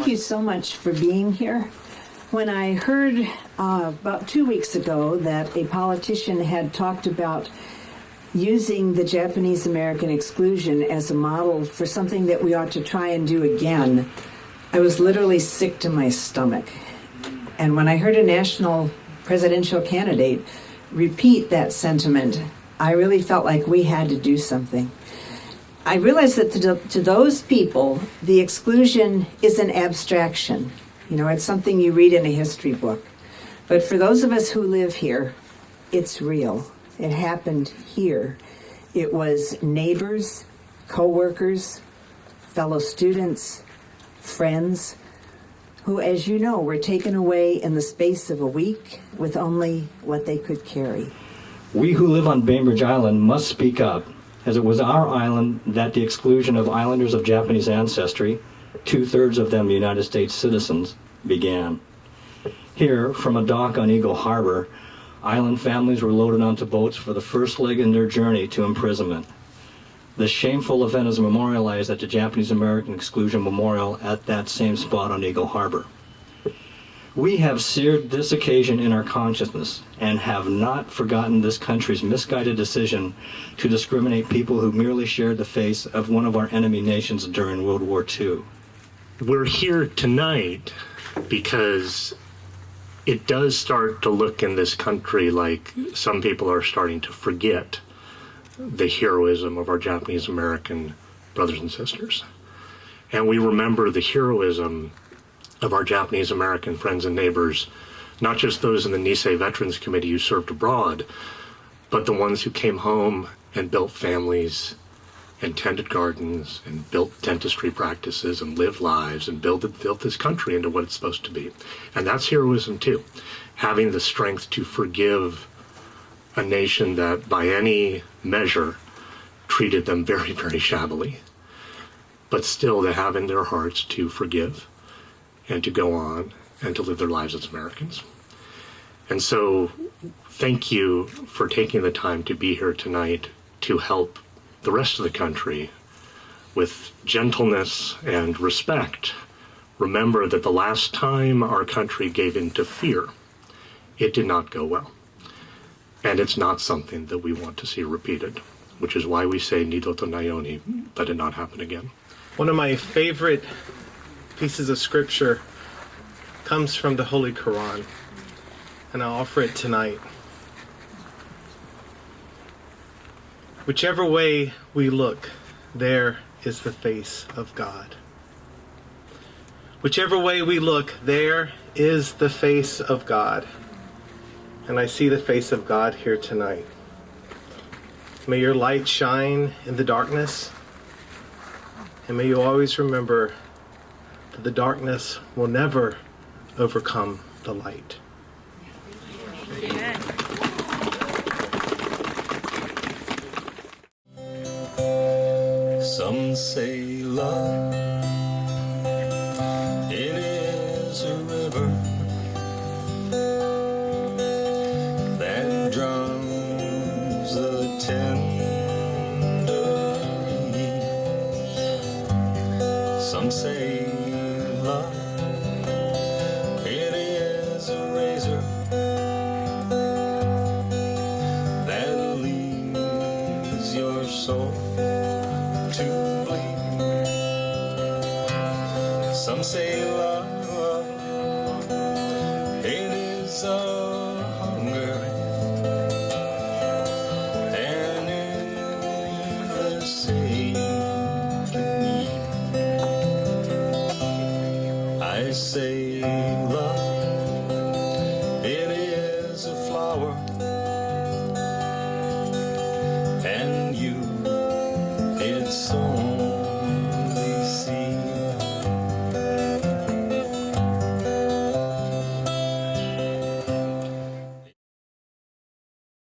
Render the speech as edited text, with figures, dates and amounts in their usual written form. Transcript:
you so much for being here. When I heard about 2 weeks ago that a politician had talked about using the Japanese American exclusion as a model for something that we ought to try and do again, I was literally sick to my stomach. And when I heard a national presidential candidate repeat that sentiment, I really felt like we had to do something. I realized that to those people, the exclusion is an abstraction. You know, it's something you read in a history book. But for those of us who live here, it's real. It happened here. It was neighbors, co-workers, fellow students, friends, who, as you know, were taken away in the space of a week with only what they could carry. We who live on Bainbridge Island must speak up, as it was our island that the exclusion of islanders of Japanese ancestry, 2/3 of them United States citizens, began. Here, from a dock on Eagle Harbor, island families were loaded onto boats for the first leg in their journey to imprisonment. This shameful event is memorialized at the Japanese American Exclusion Memorial at that same spot on Eagle Harbor. We have seared this occasion in our consciousness and have not forgotten this country's misguided decision to discriminate people who merely shared the face of one of our enemy nations during World War II. We're here tonight because it does start to look in this country like some people are starting to forget the heroism of our Japanese American brothers and sisters. And we remember the heroism of our Japanese American friends and neighbors, not just those in the Nisei Veterans Committee who served abroad, but the ones who came home and built families and tended gardens and built dentistry practices and lived lives and built this country into what it's supposed to be. And that's heroism too, having the strength to forgive a nation that by any measure treated them very, very shabbily, but still to have in their hearts to forgive and to go on and to live their lives as Americans. And so thank you for taking the time to be here tonight to help the rest of the country with gentleness and respect. Remember that the last time our country gave in to fear, it did not go well. And it's not something that we want to see repeated, which is why we say Nidoto Nayoni, let it not happen again. One of my favorite pieces of scripture comes from the Holy Quran, and I'll offer it tonight. Whichever way we look, there is the face of God. Whichever way we look, there is the face of God. And I see the face of God here tonight. May your light shine in the darkness, and may you always remember that the darkness will never overcome the light. Amen. Some say love, it is a river that drowns the tender leaves. Some say love, it is a razor that leaves your soul to bleed. Some say love, it is a hunger, and endless aching need. I say